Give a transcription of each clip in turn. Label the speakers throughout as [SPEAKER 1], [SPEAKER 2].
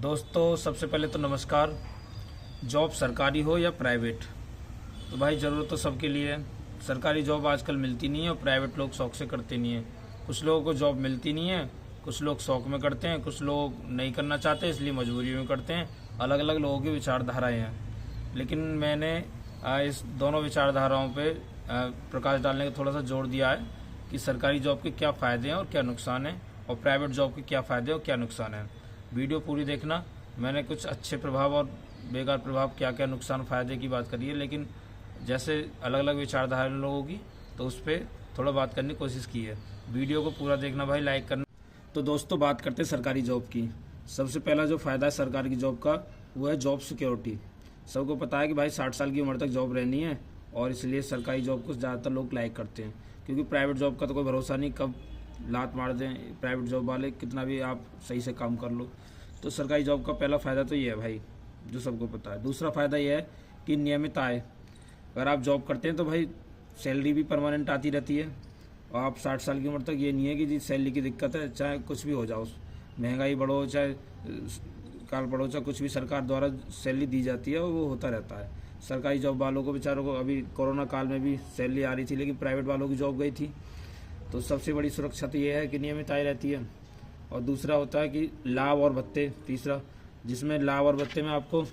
[SPEAKER 1] दोस्तों सबसे पहले तो नमस्कार। जॉब सरकारी हो या प्राइवेट, तो भाई ज़रूरत तो सबके लिए है। सरकारी जॉब आजकल मिलती नहीं है और प्राइवेट लोग शौक से करते नहीं हैं। कुछ लोगों को जॉब मिलती नहीं है, कुछ लोग शौक में करते हैं, कुछ लोग नहीं करना चाहते इसलिए मजबूरी में करते हैं। अलग अलग लोगों की विचारधाराएँ हैं, लेकिन मैंने इस दोनों विचारधाराओं पे प्रकाश डालने का थोड़ा सा जोर दिया है कि सरकारी जॉब के क्या फ़ायदे हैं और क्या नुकसान हैं, और प्राइवेट जॉब के क्या फ़ायदे और क्या नुकसान हैं। वीडियो पूरी देखना। मैंने कुछ अच्छे प्रभाव और बेकार प्रभाव, क्या क्या नुकसान फ़ायदे की बात करी है, लेकिन जैसे अलग अलग विचारधारा लोगों की, तो उस पर थोड़ा बात करने की कोशिश की है। वीडियो को पूरा देखना भाई, लाइक करना। तो दोस्तों बात करते हैं सरकारी जॉब की। सबसे पहला जो फ़ायदा है सरकारी की जॉब का, वो है जॉब सिक्योरिटी। सबको पता है कि भाई 60 साल की उम्र तक जॉब रहनी है, और इसलिए सरकारी जॉब को ज़्यादातर लोग लाइक करते हैं, क्योंकि प्राइवेट जॉब का तो कोई भरोसा नहीं, कब लात मार दें प्राइवेट जॉब वाले, कितना भी आप सही से काम कर लो। तो सरकारी जॉब का पहला फ़ायदा तो ये है भाई, जो सबको पता है। दूसरा फ़ायदा ये है कि नियमित आय। अगर आप जॉब करते हैं तो भाई सैलरी भी परमानेंट आती रहती है, और आप 60 साल की उम्र तक ये नहीं है कि जी सैलरी की दिक्कत है, चाहे कुछ भी हो जाओ, महंगाई बढ़ो चाहे काल बढ़ो, चाहे कुछ भी, सरकार द्वारा सैलरी दी जाती है और वो होता रहता है। सरकारी जॉब वालों को बेचारों को अभी कोरोना काल में भी सैलरी आ रही थी, लेकिन प्राइवेट वालों की जॉब गई थी। तो सबसे बड़ी सुरक्षा तो ये है कि नियमित आय रहती है। और दूसरा होता है कि लाभ और भत्ते। तीसरा, जिसमें लाभ और भत्ते में आपको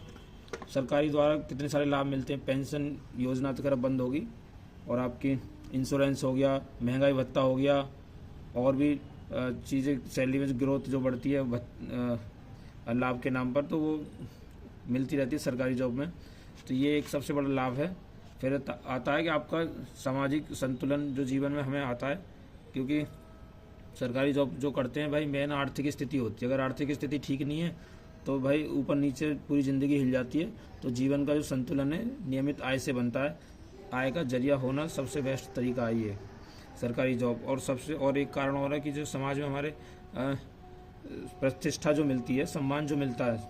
[SPEAKER 1] सरकारी द्वारा कितने सारे लाभ मिलते हैं। पेंशन योजना तो खैर बंद होगी, और आपकी इंश्योरेंस हो गया, महंगाई भत्ता हो गया, और भी चीज़ें, सैलरी में ग्रोथ जो बढ़ती है लाभ के नाम पर, तो वो मिलती रहती है सरकारी जॉब में। तो ये एक सबसे बड़ा लाभ है। फिर आता है कि आपका सामाजिक संतुलन जो जीवन में हमें आता है, क्योंकि सरकारी जॉब जो करते हैं भाई, मेन आर्थिक स्थिति होती है। अगर आर्थिक स्थिति ठीक नहीं है तो भाई ऊपर नीचे पूरी ज़िंदगी हिल जाती है। तो जीवन का जो संतुलन है नियमित आय से बनता है। आय का जरिया होना सबसे बेस्ट तरीका है ये सरकारी जॉब। और एक कारण और है कि जो समाज में हमारे प्रतिष्ठा जो मिलती है, सम्मान जो मिलता है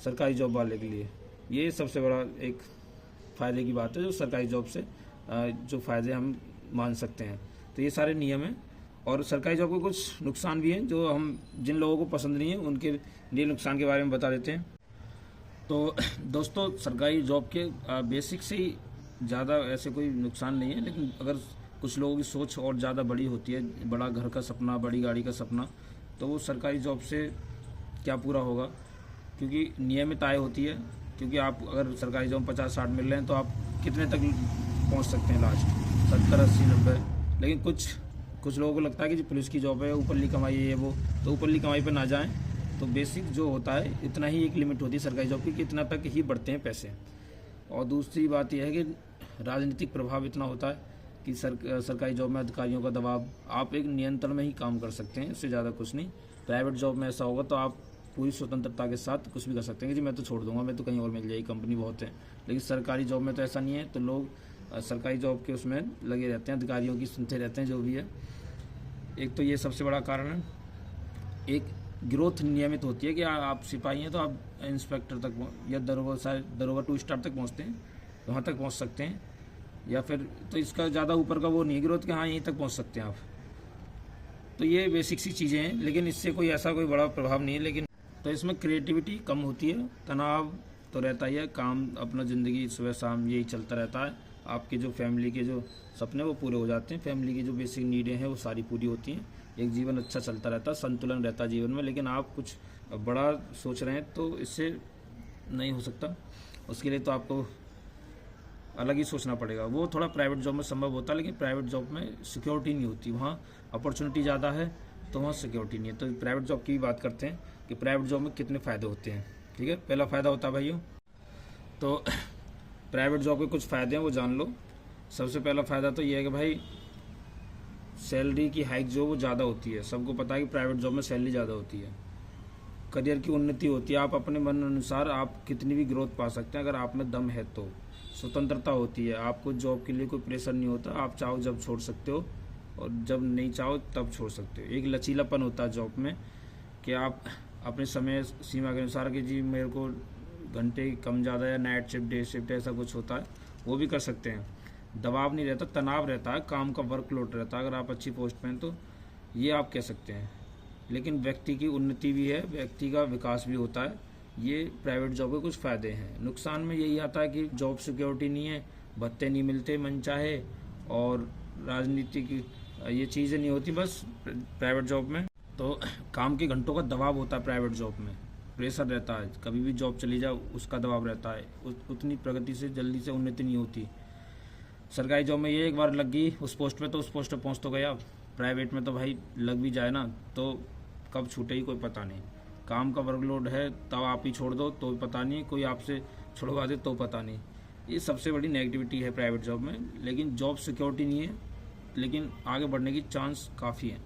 [SPEAKER 1] सरकारी जॉब वाले के लिए, ये सबसे बड़ा एक फ़ायदे की बात है, जो सरकारी जॉब से जो फ़ायदे हम मान सकते हैं। तो ये सारे नियम हैं। और सरकारी जॉब के कुछ नुकसान भी हैं, जो हम जिन लोगों को पसंद नहीं है उनके लिए नुकसान के बारे में बता देते हैं। तो दोस्तों सरकारी जॉब के बेसिक से ही ज़्यादा ऐसे कोई नुकसान नहीं है, लेकिन अगर कुछ लोगों की सोच और ज़्यादा बड़ी होती है, बड़ा घर का सपना, बड़ी गाड़ी का सपना, तो वो सरकारी जॉब से क्या पूरा होगा, क्योंकि नियमित आय होती है। क्योंकि आप अगर सरकारी जॉब 50-60 मिल रहे हैं तो आप कितने तक पहुंच सकते हैं, लास्ट 70-80-90। लेकिन कुछ लोगों को लगता है कि जो पुलिस की जॉब है ऊपरली कमाई है ये वो, तो ऊपरली कमाई पर ना जाएं। तो बेसिक जो होता है इतना ही एक लिमिट होती है सरकारी जॉब की, कि इतना तक ही बढ़ते हैं पैसे। और दूसरी बात यह है कि राजनीतिक प्रभाव इतना होता है कि सरकारी जॉब में अधिकारियों का दबाव, आप एक नियंत्रण में ही काम कर सकते हैं, उससे ज़्यादा कुछ नहीं। प्राइवेट जॉब में ऐसा होगा तो आप पूरी स्वतंत्रता के साथ कुछ भी कर सकते हैं कि जी मैं तो छोड़ दूंगा, मैं तो कहीं और मिल जाएगी, कंपनी बहुत है। लेकिन सरकारी जॉब में तो ऐसा नहीं है। तो लोग सरकारी जॉब के उसमें लगे रहते हैं, अधिकारियों की सुनते रहते हैं, जो भी है। एक तो ये सबसे बड़ा कारण है। एक ग्रोथ नियमित होती है कि आप सिपाही हैं तो आप इंस्पेक्टर तक या दरोगा 2 स्टार तक पहुँचते हैं, वहाँ तक पहुँच सकते हैं। या फिर तो इसका ज़्यादा ऊपर का वो नहीं है ग्रोथ कि हाँ यहीं तक पहुँच सकते हैं आप। तो ये बेसिक सी चीज़ें हैं, लेकिन इससे कोई ऐसा कोई बड़ा प्रभाव नहीं है। लेकिन तो इसमें क्रिएटिविटी कम होती है, तनाव तो रहता ही है, काम अपना ज़िंदगी सुबह शाम यही चलता रहता है। आपके जो फैमिली के जो सपने वो पूरे हो जाते हैं, फैमिली की जो बेसिक नीडें हैं वो सारी पूरी होती हैं, एक जीवन अच्छा चलता रहता है, संतुलन रहता है जीवन में। लेकिन आप कुछ बड़ा सोच रहे हैं तो इससे नहीं हो सकता। उसके लिए तो आपको अलग ही सोचना पड़ेगा। वो थोड़ा प्राइवेट जॉब में संभव होता है, लेकिन प्राइवेट जॉब में सिक्योरिटी नहीं होती, वहाँ अपॉर्चुनिटी ज़्यादा है तो वहाँ सिक्योरिटी नहीं है। तो प्राइवेट जॉब की भी बात करते हैं कि प्राइवेट जॉब में कितने फ़ायदे होते हैं। ठीक है, पहला फ़ायदा होता है भाइयों, तो प्राइवेट जॉब के कुछ फ़ायदे हैं वो जान लो। सबसे पहला फ़ायदा तो ये है कि भाई सैलरी की हाइक जो वो ज़्यादा होती है। सबको पता है कि प्राइवेट जॉब में सैलरी ज़्यादा होती है, करियर की उन्नति होती है, आप अपने मन अनुसार आप कितनी भी ग्रोथ पा सकते हैं अगर आप में दम है तो। स्वतंत्रता होती है, आपको जॉब के लिए कोई प्रेशर नहीं होता, आप चाहो जब छोड़ सकते हो और जब नहीं चाहो तब छोड़ सकते हो। एक लचीलापन होता है जॉब में कि आप अपने समय सीमा के अनुसार कि जी मेरे को घंटे कम ज़्यादा या नाइट शिफ्ट डे शिफ्ट ऐसा कुछ होता है वो भी कर सकते हैं। दबाव नहीं रहता, तनाव रहता है, काम का वर्कलोड रहता है। अगर आप अच्छी पोस्ट पे हैं तो ये आप कह सकते हैं। लेकिन व्यक्ति की उन्नति भी है, व्यक्ति का विकास भी होता है, ये प्राइवेट जॉब के कुछ फ़ायदे हैं। नुकसान में यही आता है कि जॉब सिक्योरिटी नहीं है, भत्ते नहीं मिलते मनचाहे, और राजनीति की ये चीज़ें नहीं होती बस प्राइवेट जॉब में। तो काम के घंटों का दबाव होता है प्राइवेट जॉब में, प्रेशर रहता है, कभी भी जॉब चली जाओ उसका दबाव रहता है, उतनी प्रगति से जल्दी से उन्नति नहीं होती। सरकारी जॉब में ये एक बार लग गई उस पोस्ट पे तो उस पोस्ट पे पहुँच तो गया। प्राइवेट में तो भाई लग भी जाए ना तो कब छूटे ही कोई पता नहीं। काम का वर्कलोड है तब आप ही छोड़ दो तो पता नहीं, कोई आपसे छुड़वा दे तो पता नहीं। ये सबसे बड़ी नेगेटिविटी है प्राइवेट जॉब में। लेकिन जॉब सिक्योरिटी नहीं है, लेकिन आगे बढ़ने की चांस काफ़ी है।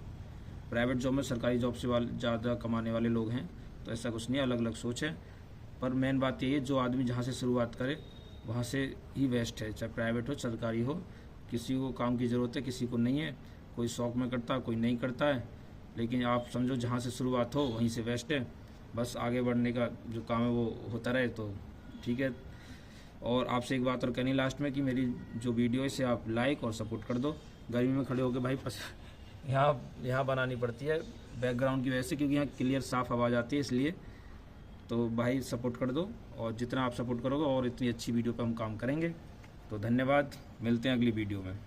[SPEAKER 1] प्राइवेट जॉब में सरकारी जॉब से ज़्यादा कमाने वाले लोग हैं, तो ऐसा कुछ नहीं, अलग अलग सोच है। पर मेन बात यही है, जो आदमी जहाँ से शुरुआत करे वहाँ से ही बेस्ट है, चाहे प्राइवेट हो सरकारी हो। किसी को काम की ज़रूरत है, किसी को नहीं है, कोई शौक में करता है, कोई नहीं करता है। लेकिन आप समझो जहाँ से शुरुआत हो वहीं से बेस्ट है। बस आगे बढ़ने का जो काम है वो होता रहे तो ठीक है। और आपसे एक बात और कहनी लास्ट में कि मेरी जो वीडियो है इसे आप लाइक और सपोर्ट कर दो। गर्मी में खड़े होकर भाई यहाँ बनानी पड़ती है बैकग्राउंड की वजह से, क्योंकि यहाँ क्लियर साफ़ आवाज़ आती है, इसलिए तो भाई सपोर्ट कर दो। और जितना आप सपोर्ट करोगे और इतनी अच्छी वीडियो पे हम काम करेंगे। तो धन्यवाद, मिलते हैं अगली वीडियो में।